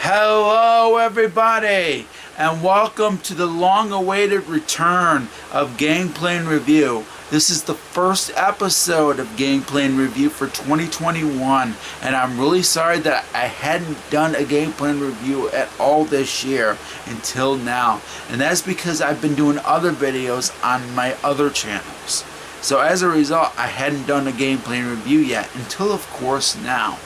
Hello everybody, and welcome to the long-awaited return of Gameplay and Review. This is the first episode of Gameplay and Review for 2021, and I'm really sorry that I hadn't done a Gameplay and Review at all this year until now, and that's because I've been doing other videos on my other channels. So as a result, I hadn't done a Gameplay and Review yet until, of course, now.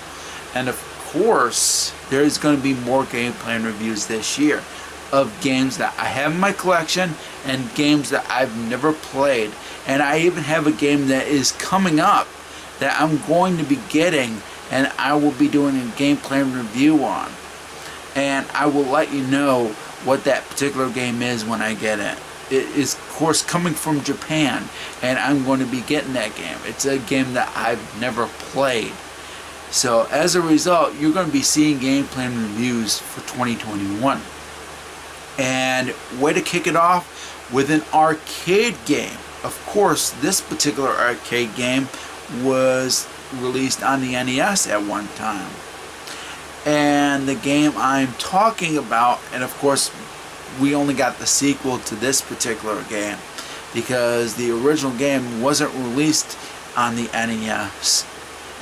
And of course, there's going to be more gameplay and reviews this year of games that I have in my collection and games that I've never played. And I even have a game that is coming up that I'm going to be getting and I will be doing a gameplay and review on. And I will let you know what that particular game is when I get it. It is, of course, coming from Japan, and I'm going to be getting that game. It's a game that I've never played. So as a result, you're going to be seeing gameplay and reviews for 2021. And way to kick it off with an arcade game. Of course, this particular arcade game was released on the NES at one time. And the game I'm talking about, and of course, we only got the sequel to this particular game because the original game wasn't released on the NES.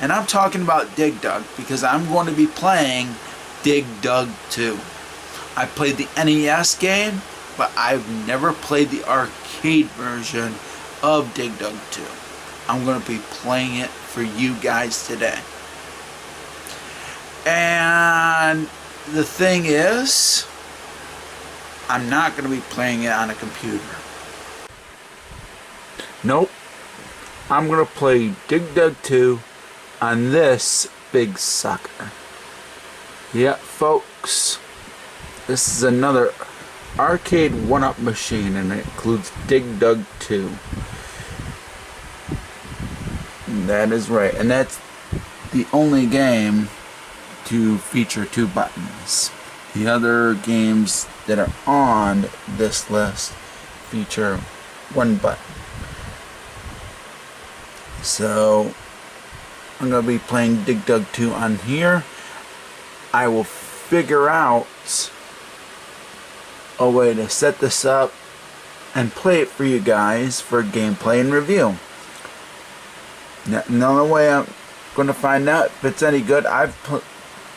And I'm talking about Dig Dug because I'm going to be playing Dig Dug 2. I played the NES game, but I've never played the arcade version of Dig Dug 2. I'm going to be playing it for you guys today. And the thing is, I'm not going to be playing it on a computer. Nope. I'm going to play Dig Dug 2 on this big sucker. Yeah, folks, this is another arcade one-up machine, and it includes Dig Dug 2. That is right, and that's the only game to feature 2 buttons. The other games that are on this list feature 1 button. So I'm going to be playing Dig Dug 2 on here. I will figure out a way to set this up and play it for you guys for gameplay and review. Now, the only way I'm going to find out if it's any good,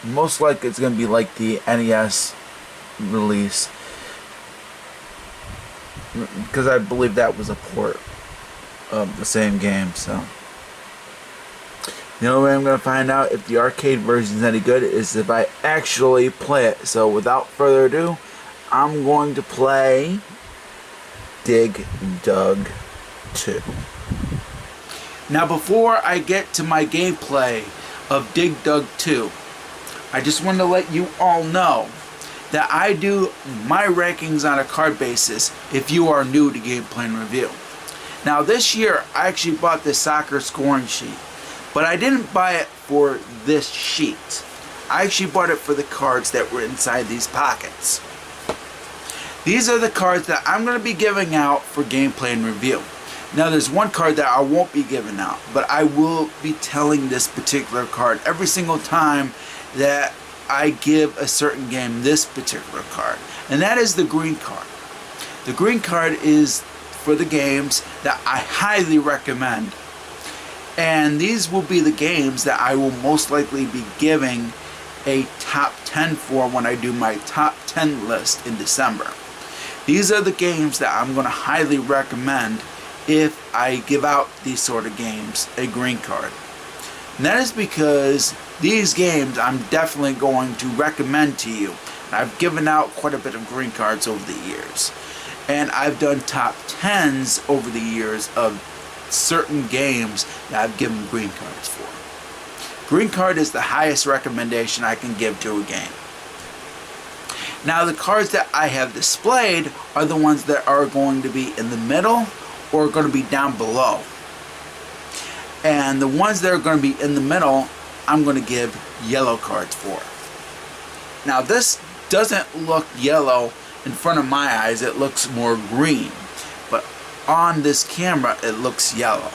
most likely it's going to be like the NES release, because I believe that was a port of the same game. So the only way I'm going to find out if the arcade version is any good is if I actually play it. So without further ado, I'm going to play Dig Dug 2. Now before I get to my gameplay of Dig Dug 2, I just want to let you all know that I do my rankings on a card basis if you are new to Gameplay and Review. Now this year I actually bought this soccer scoring sheet. But I didn't buy it for this sheet. I actually bought it for the cards that were inside these pockets. These are the cards that I'm going to be giving out for gameplay and review. Now there's one card that I won't be giving out, but I will be telling this particular card every single time that I give a certain game this particular card. And that is the green card. The green card is for the games that I highly recommend. And these will be the games that I will most likely be giving a top 10 for when I do my top 10 list in December. These are the games that I'm going to highly recommend if I give out these sort of games a green card. And that is because these games I'm definitely going to recommend to you. I've given out quite a bit of green cards over the years. And I've done top 10s over the years of certain games that I've given green cards for. Green card is the highest recommendation I can give to a game. Now the cards that I have displayed are the ones that are going to be in the middle or going to be down below. And the ones that are going to be in the middle, I'm going to give yellow cards for. Now this doesn't look yellow in front of my eyes, it looks more green. But on this camera, it looks yellow.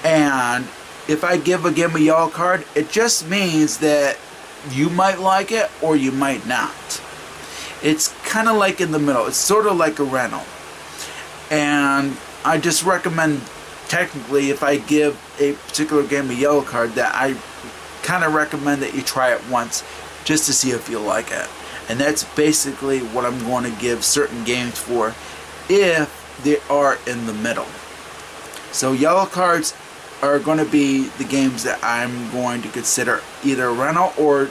And if I give a game a yellow card, it just means that you might like it or you might not. It's kind of like in the middle. It's sort of like a rental. And I just recommend, technically, if I give a particular game a yellow card, that I kind of recommend that you try it once just to see if you like it. And that's basically what I'm going to give certain games for if they are in the middle. So yellow cards are going to be the games that I'm going to consider either a rental or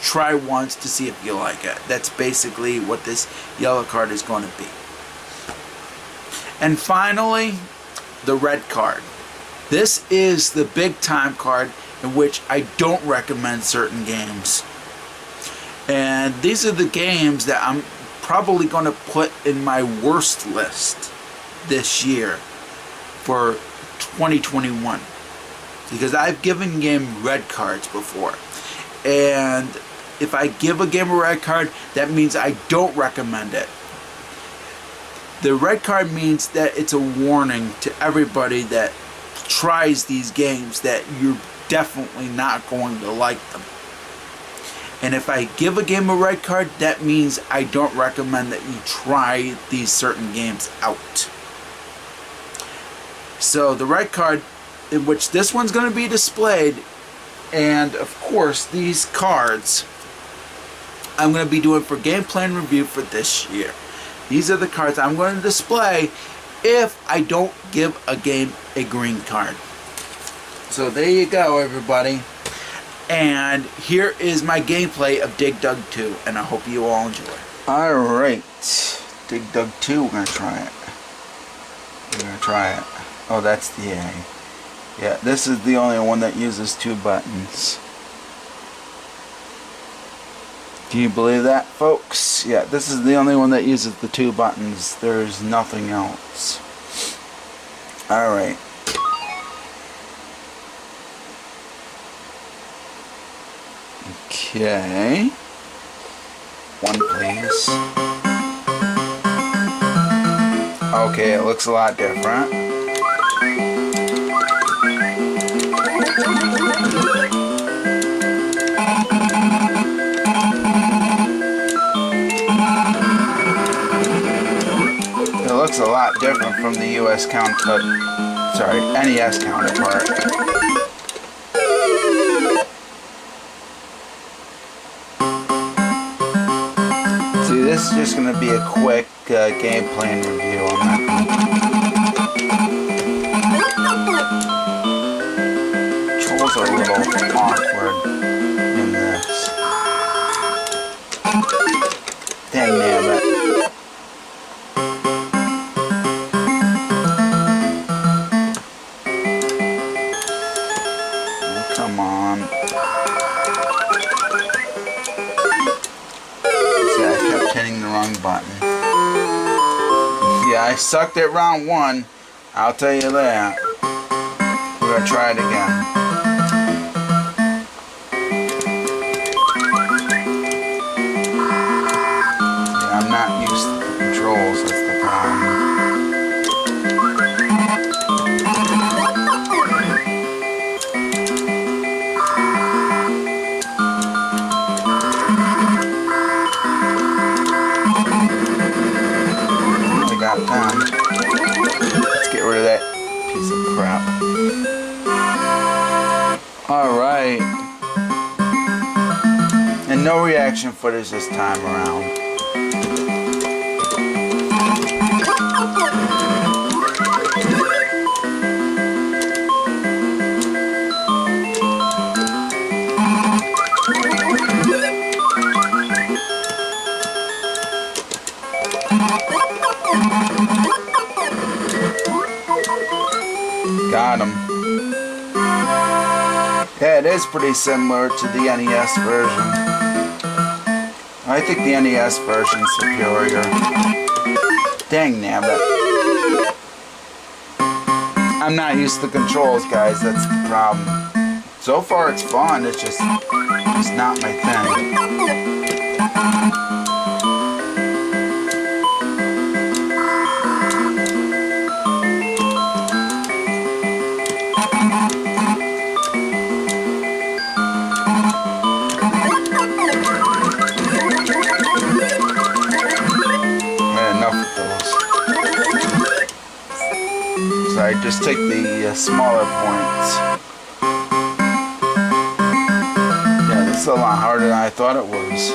try once to see if you like it. That's basically what this yellow card is going to be. And finally, the red card. This is the big time card in which I don't recommend certain games. And these are the games that I'm probably going to put in my worst list this year for 2021. Because I've given game red cards before. And if I give a game a red card, that means I don't recommend it. The red card means that it's a warning to everybody that tries these games that you're definitely not going to like them. And if I give a game a red card, that means I don't recommend that you try these certain games out. So the red card, in which this one's going to be displayed, and of course these cards I'm going to be doing for gameplay and review for this year. These are the cards I'm going to display if I don't give a game a green card. So there you go, everybody. And here is my gameplay of Dig Dug 2, and I hope you all enjoy. Alright, Dig Dug 2, we're going to try it. Oh, that's the A. Yeah, this is the only one that uses 2 buttons. Can you believe that, folks? Yeah, this is the only one that uses the 2 buttons. There's nothing else. Alright. Okay. 1, please. Okay, it looks a lot different. It looks a lot different from the US NES counterpart. See, this is just going to be a quick gameplay and review. I'm not controls are a little awkward in this. Dang nabbit. Come on. See, I kept hitting the wrong button. Yeah, I sucked at round 1. I'll tell you that. We're going to try it again. Yeah, I'm not used to the controls, that's the problem. Done. Let's get rid of that piece of crap. No reaction footage this time around. Got him. Yeah, it is pretty similar to the NES version. I think the NES version's superior. Dang nabbit. I'm not used to the controls, guys. That's the problem. So far it's fun. It's just not my thing. So I just take the smaller points. Yeah, this is a lot harder than I thought it was.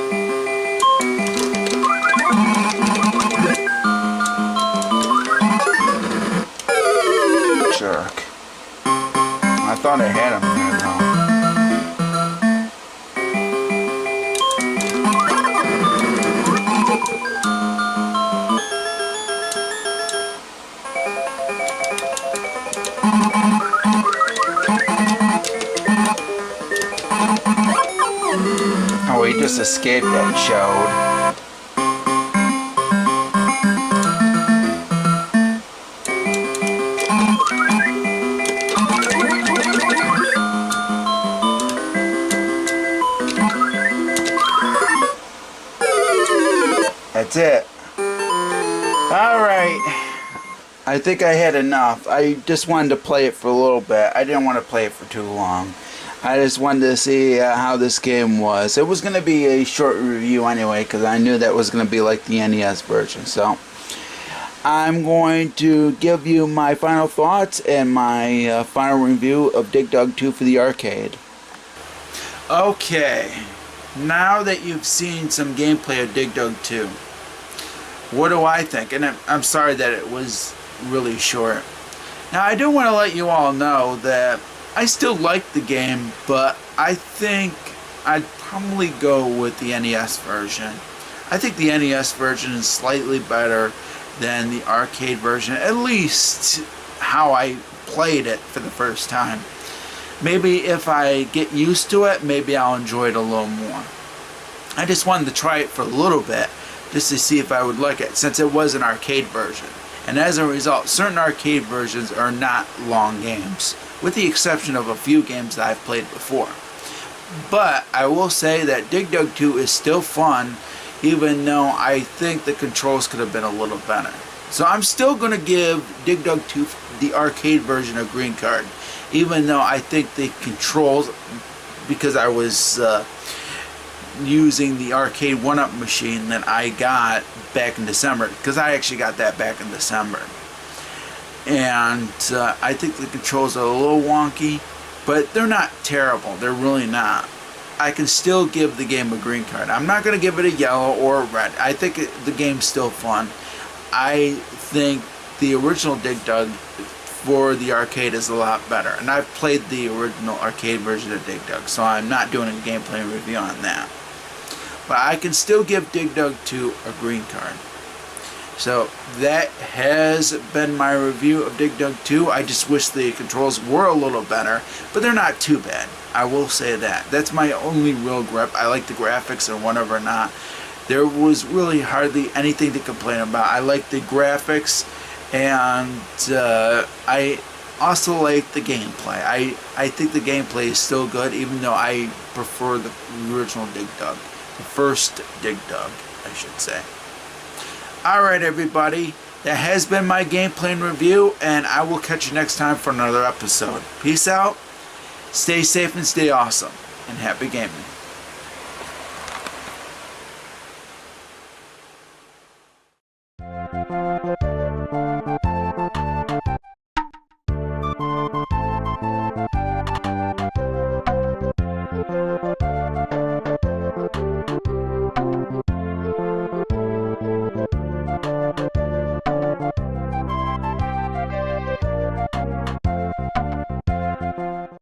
Jerk. I thought I had him there though. Oh, he just escaped that chode. That's it. Alright. I think I had enough. I just wanted to play it for a little bit. I didn't want to play it for too long. I just wanted to see how this game was. It was going to be a short review anyway, because I knew that was going to be like the NES version. So, I'm going to give you my final thoughts and my final review of Dig Dug 2 for the arcade. Okay, now that you've seen some gameplay of Dig Dug 2, what do I think? And I'm sorry that it was really short. Now, I do want to let you all know that I still like the game, but I think I'd probably go with the NES version. I think the NES version is slightly better than the arcade version, at least how I played it for the first time. Maybe if I get used to it, maybe I'll enjoy it a little more. I just wanted to try it for a little bit, just to see if I would like it, since it was an arcade version. And as a result, certain arcade versions are not long games, with the exception of a few games that I've played before. But I will say that Dig Dug 2 is still fun, even though I think the controls could have been a little better. So I'm still going to give Dig Dug 2, the arcade version, a green card, even though I think the controls, because I was using the arcade 1-up machine that I got back in December, because I actually got that back in December. And I think the controls are a little wonky, but they're not terrible. They're really not. I can still give the game a green card. I'm not going to give it a yellow or a red. I think the game's still fun. I think the original Dig Dug for the arcade is a lot better. And I've played the original arcade version of Dig Dug, so I'm not doing a gameplay review on that. But I can still give Dig Dug 2 a green card. So that has been my review of Dig Dug 2. I just wish the controls were a little better, but they're not too bad. I will say that. That's my only real gripe. I like the graphics and whatever or not. There was really hardly anything to complain about. I like the graphics, and I also like the gameplay. I think the gameplay is still good, even though I prefer the original Dig Dug. The first Dig Dug, I should say. Alright everybody, that has been my gameplay and review, and I will catch you next time for another episode. Peace out, stay safe and stay awesome, and happy gaming.